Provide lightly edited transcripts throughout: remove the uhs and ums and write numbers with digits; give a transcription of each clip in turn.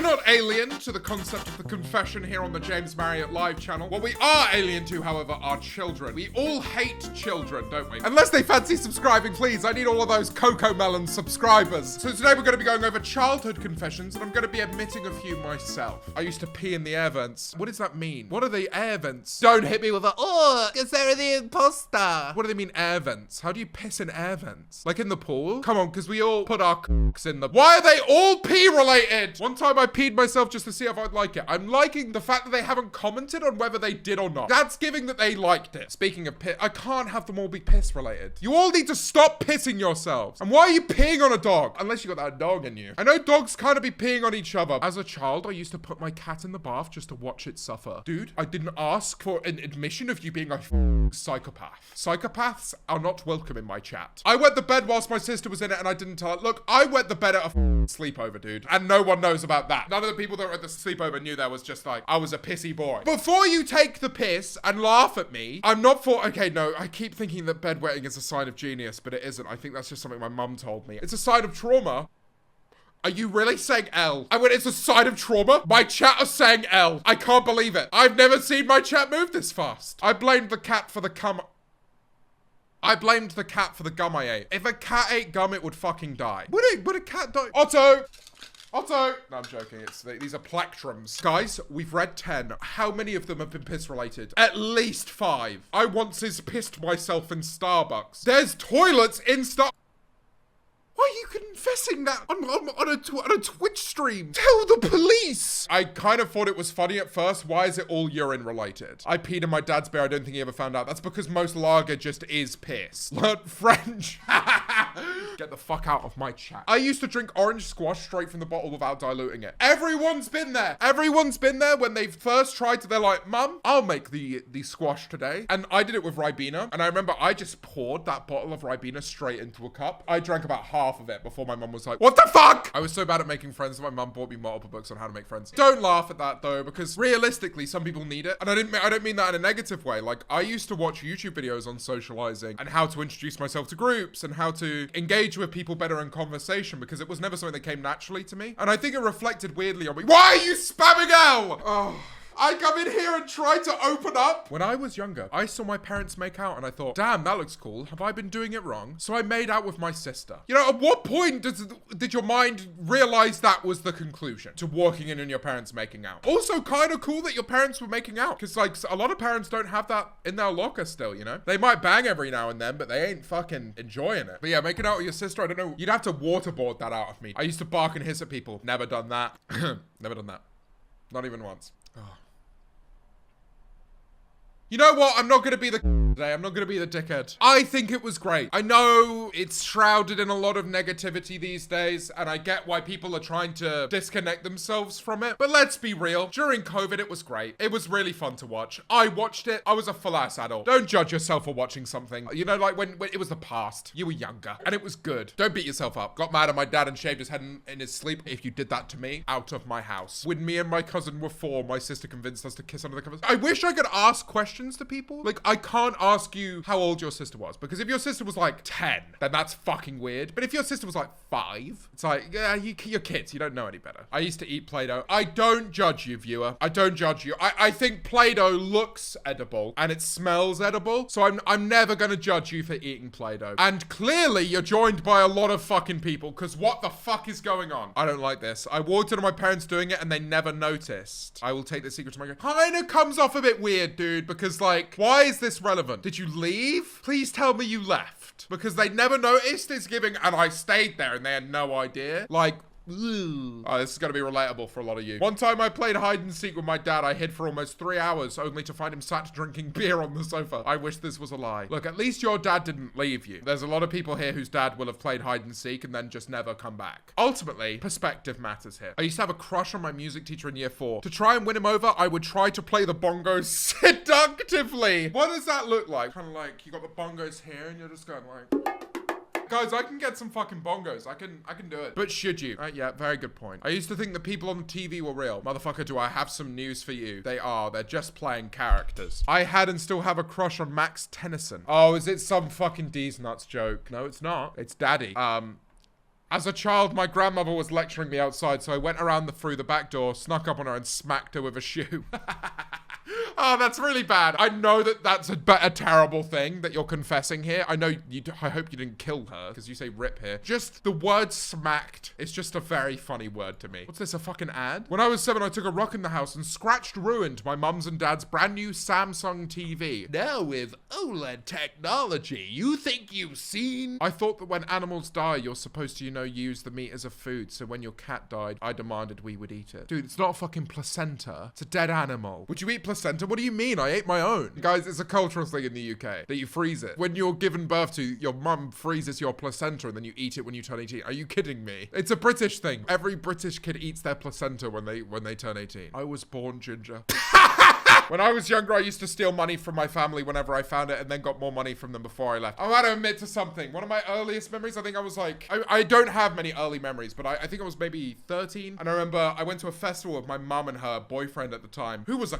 not alien to the concept of the confession here on the James Marriott live channel. What we are alien to, however, are children. We all hate children, don't we? Unless they fancy subscribing, please. I need all of those Coco Melon subscribers. So today we're going to be going over childhood confessions, and I'm going to be admitting a few myself. I used to pee in the air vents. What does that mean? What are the air vents? Don't hit me with a, oh, is there the imposter? What do they mean, air vents? How do you piss in air vents? Like in the pool? Come on, because we all put our cocks in the... Why are they all pee related? One time I peed myself just to see if I'd like it. I'm liking the fact that they haven't commented on whether they did or not. That's giving that they liked it. Speaking of piss, I can't have them all be piss related. You all need to stop pissing yourselves. And why are you peeing on a dog? Unless you got that dog in you. I know dogs kind of be peeing on each other. As a child, I used to put my cat in the bath just to watch it suffer. Dude, I didn't ask for an admission of you being a psychopath. Psychopaths are not welcome in my chat. I wet the bed whilst my sister was in it and I didn't tell her. Look, I wet the bed at a sleepover, dude. And no one knows about that. None of the people that were at the sleepover knew there was just like, I was a pissy boy. Before you take the piss and laugh at me, I'm not for, okay, no, I keep thinking that bedwetting is a sign of genius, but it isn't. I think that's just something my mum told me. It's a sign of trauma. Are you really saying L? I went, it's a sign of trauma? My chat are saying L. I can't believe it. I've never seen my chat move this fast. I blamed the cat for the cum. I blamed the cat for the gum I ate. If a cat ate gum, it would fucking die. Would a cat die? Otto! Otto! No, I'm joking. These are plectrums. Guys, we've read 10. How many of them have been piss related? At least 5. I once pissed myself in Starbucks. There's toilets in Starbucks. Why are you confessing that on a Twitch stream? Tell the police! I kind of thought it was funny at first. Why is it all urine related? I peed in my dad's beer. I don't think he ever found out. That's because most lager just is piss. Learn French. Get the fuck out of my chat. I used to drink orange squash straight from the bottle without diluting it. Everyone's been there. Everyone's been there when they've first tried to, they're like, Mum, I'll make the squash today. And I did it with Ribena. And I remember I just poured that bottle of Ribena straight into a cup. I drank about half of it before my mum was like, what the fuck? I was so bad at making friends that my mum bought me multiple books on how to make friends. Don't laugh at that though, because realistically, some people need it. And I don't mean that in a negative way. Like, I used to watch YouTube videos on socializing and how to introduce myself to groups and how to engage with people better in conversation, because it was never something that came naturally to me. And I think it reflected weirdly on me. Why are you spamming L? Oh. I come in here and try to open up. When I was younger, I saw my parents make out and I thought, damn, that looks cool. Have I been doing it wrong? So I made out with my sister. You know, at what point did your mind realize that was the conclusion to walking in and your parents making out? Also kind of cool that your parents were making out, because like a lot of parents don't have that in their locker still, you know? They might bang every now and then, but they ain't fucking enjoying it. But yeah, making out with your sister, I don't know. You'd have to waterboard that out of me. I used to bark and hiss at people. Never done that. Never done that. Not even once. Oh. You know what? I'm not going to be the today. I'm not going to be the dickhead. I think it was great. I know it's shrouded in a lot of negativity these days, and I get why people are trying to disconnect themselves from it. But let's be real. During COVID, it was great. It was really fun to watch. I watched it. I was a full-ass adult. Don't judge yourself for watching something. You know, like when it was the past. You were younger, and it was good. Don't beat yourself up. Got mad at my dad and shaved his head in his sleep. If you did that to me, out of my house. When me and my cousin were 4, my sister convinced us to kiss under the covers. I wish I could ask questions to people. Like, I can't ask you how old your sister was, because if your sister was like 10, then that's fucking weird. But if your sister was like 5, it's like, yeah, you're kids. You don't know any better. I used to eat Play-Doh. I don't judge you, viewer. I don't judge you. I think Play-Doh looks edible and it smells edible. So I'm never going to judge you for eating Play-Doh. And clearly you're joined by a lot of fucking people, because what the fuck is going on? I don't like this. I walked into my parents doing it and they never noticed. I will take the secret to my grave. Kinda comes off a bit weird, dude, because like, why is this relevant? Did you leave? Please tell me you left. Because they never noticed it's giving, and I stayed there and they had no idea. Like, ooh. Oh, this is going to be relatable for a lot of you. One time I played hide and seek with my dad. I hid for almost 3 hours, only to find him sat drinking beer on the sofa. I wish this was a lie. Look, at least your dad didn't leave you. There's a lot of people here whose dad will have played hide and seek and then just never come back. Ultimately, perspective matters here. I used to have a crush on my music teacher in year 4. To try and win him over, I would try to play the bongos seductively. What does that look like? Kind of like you got the bongos here and you're just going like... Guys, I can get some fucking bongos. I can do it. But should you? Yeah, very good point. I used to think the people on TV were real. Motherfucker, do I have some news for you? They are. They're just playing characters. I had and still have a crush on Max Tennyson. Oh, is it some fucking D's nuts joke? No, it's not. It's Daddy. As a child, my grandmother was lecturing me outside, so I went around through the back door, snuck up on her and smacked her with a shoe. Oh, that's really bad. I know that that's a terrible thing that you're confessing here. I know I hope you didn't kill her because you say rip here. Just the word smacked is just a very funny word to me. What's this, a fucking ad? When I was 7, I took a rock in the house and ruined my mum's and dad's brand new Samsung TV. Now with OLED technology, you think you've seen? I thought that when animals die, you're supposed to, use the meat as a food. So when your cat died, I demanded we would eat it. Dude, it's not a fucking placenta. It's a dead animal. Would you eat placenta? What do you mean? I ate my own. Guys, it's a cultural thing in the UK that you freeze it. When you're given birth to, your mum freezes your placenta and then you eat it when you turn 18. Are you kidding me? It's a British thing. Every British kid eats their placenta when they turn 18. I was born ginger. When I was younger, I used to steal money from my family whenever I found it and then got more money from them before I left. I want to admit to something. One of my earliest memories, I think I was like, I don't have many early memories, but I think I was maybe 13. And I remember I went to a festival with my mum and her boyfriend at the time, who was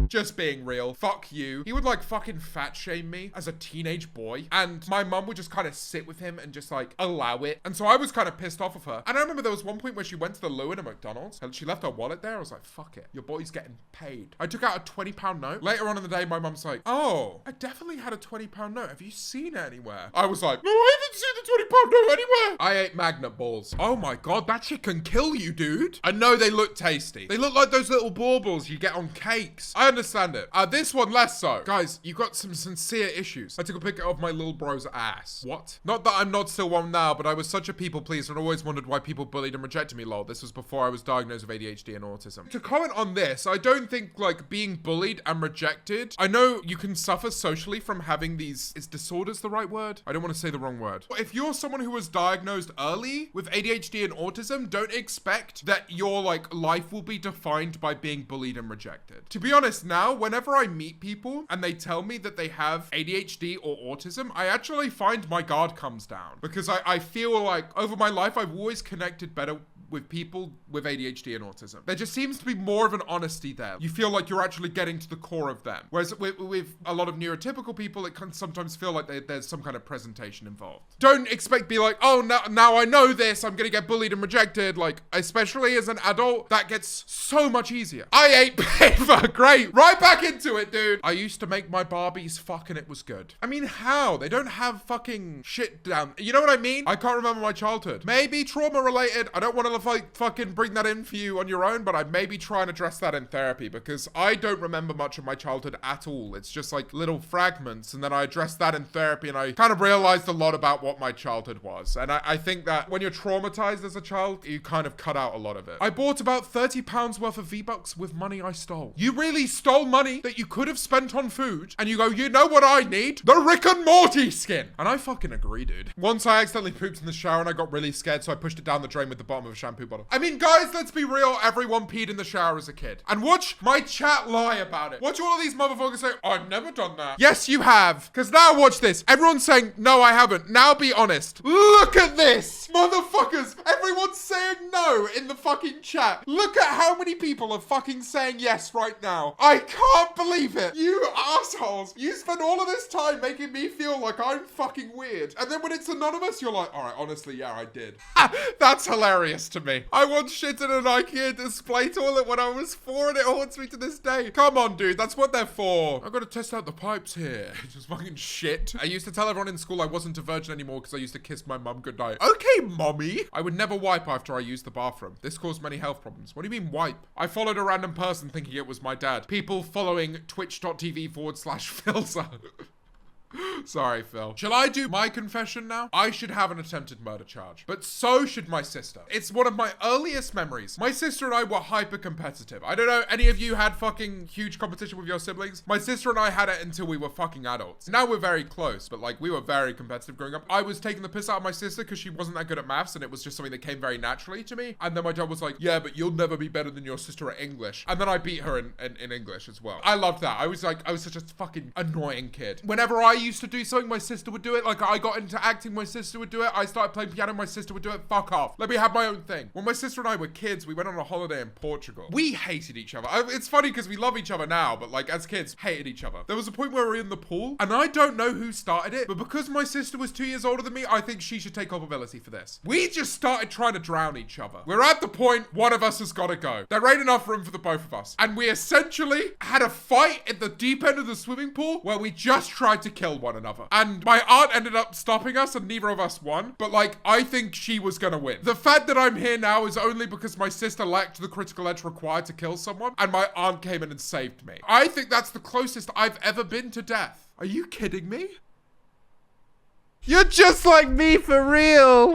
just being real. Fuck you. He would like fucking fat shame me as a teenage boy. And my mum would just kind of sit with him and just like allow it. And so I was kind of pissed off of her. And I remember there was one point where she went to the loo in a McDonald's and she left her wallet there. I was like, fuck it. Your boy's getting paid. I took out a £20 note. Later on in the day, my mum's like, oh, I definitely had a £20 note. Have you seen it anywhere? I was like, no, I haven't seen the £20 note anywhere. I ate magnet balls. Oh my God, that shit can kill you, dude. I know they look tasty. They look like those little baubles you get on cakes. I understand it. This one less so. Guys, you got some sincere issues. I took a picture of my little bro's ass. What? Not that I'm not still one now, but I was such a people pleaser and always wondered why people bullied and rejected me, lol. This was before I was diagnosed with ADHD and autism. To comment on this, I don't think like being bullied and rejected, I know you can suffer socially from having these, is disorders the right word? I don't want to say the wrong word. If you're someone who was diagnosed early with ADHD and autism, don't expect that your like life will be defined by being bullied and rejected. To be honest now, whenever I meet people and they tell me that they have ADHD or autism, I actually find my guard comes down because I feel like over my life, I've always connected better with people with ADHD and autism. There just seems to be more of an honesty there. You feel like you're actually getting to the core of them. Whereas with a lot of neurotypical people, it can sometimes feel like there's some kind of presentation involved. Don't expect be like, oh, now I know this, I'm gonna get bullied and rejected. Like, especially as an adult, that gets so much easier. I ate paper, great. Right back into it, dude. I used to make my Barbies fuck and it was good. I mean, how? They don't have fucking shit down. You know what I mean? I can't remember my childhood. Maybe trauma related. I don't want to like fucking bring that in for you on your own, but I'd maybe try and address that in therapy because I don't remember much of my childhood at all. It's just like little fragments, and then I addressed that in therapy and I kind of realized a lot about what my childhood was. And I think that when you're traumatized as a child, you kind of cut out a lot of it. I bought about £30 worth of V-Bucks with money I stole. You really stole money that you could have spent on food, and you go, you know what I need? The Rick and Morty skin. And I fucking agree, dude. Once I accidentally pooped in the shower and I got really scared, so I pushed it down the drain with the bottom of a shampoo bottle. I mean, guys, let's be real. Everyone peed in the shower as a kid. And watch my chat lie about it. Watch all of these motherfuckers say, oh, I've never done that. Yes, you have. Because now watch this. Everyone's saying, no, I haven't. Now be honest. Look at this. Motherfuckers. Everyone's saying no in the fucking chat. Look at how many people are fucking saying yes right now. I can't believe it. You assholes. You spend all of this time making me feel like I'm fucking weird. And then when it's anonymous, you're like, all right, honestly, yeah, I did. That's hilarious to me. I once shit in an IKEA display toilet when I was 4 and it haunts me to this day. Come on, dude. That's what they're for. I've got to test out the pipes here. Just fucking shit. I used to tell everyone in school I wasn't a virgin anymore because I used to kiss my mum goodnight. Okay, mommy. I would never wipe after I used the bathroom. This caused many health problems. What do you mean wipe? I followed a random person thinking it was my dad. People following twitch.tv/Philza. Sorry, Phil. Shall I do my confession now? I should have an attempted murder charge, but so should my sister. It's one of my earliest memories. My sister and I were hyper competitive. I don't know, any of you had fucking huge competition with your siblings? My sister and I had it until we were fucking adults. Now we're very close, but like we were very competitive growing up. I was taking the piss out of my sister because she wasn't that good at maths and it was just something that came very naturally to me. And then my dad was like, yeah, but you'll never be better than your sister at English. And then I beat her in English as well. I loved that. I was such a fucking annoying kid. Whenever I used to do something, my sister would do it. Like, I got into acting, my sister would do it. I started playing piano, my sister would do it. Fuck off. Let me have my own thing. When my sister and I were kids, we went on a holiday in Portugal. We hated each other. It's funny because we love each other now, but like as kids, hated each other. There was a point where we were in the pool, and I don't know who started it, but because my sister was 2 years older than me, I think she should take culpability for this. We just started trying to drown each other. We're at the point, one of us has got to go. There ain't enough room for the both of us. And we essentially had a fight at the deep end of the swimming pool where we just tried to kill one another. And my aunt ended up stopping us and neither of us won. But like, I think she was gonna win. The fact that I'm here now is only because my sister lacked the critical edge required to kill someone and my aunt came in and saved me. I think that's the closest I've ever been to death. Are you kidding me? You're just like me for real.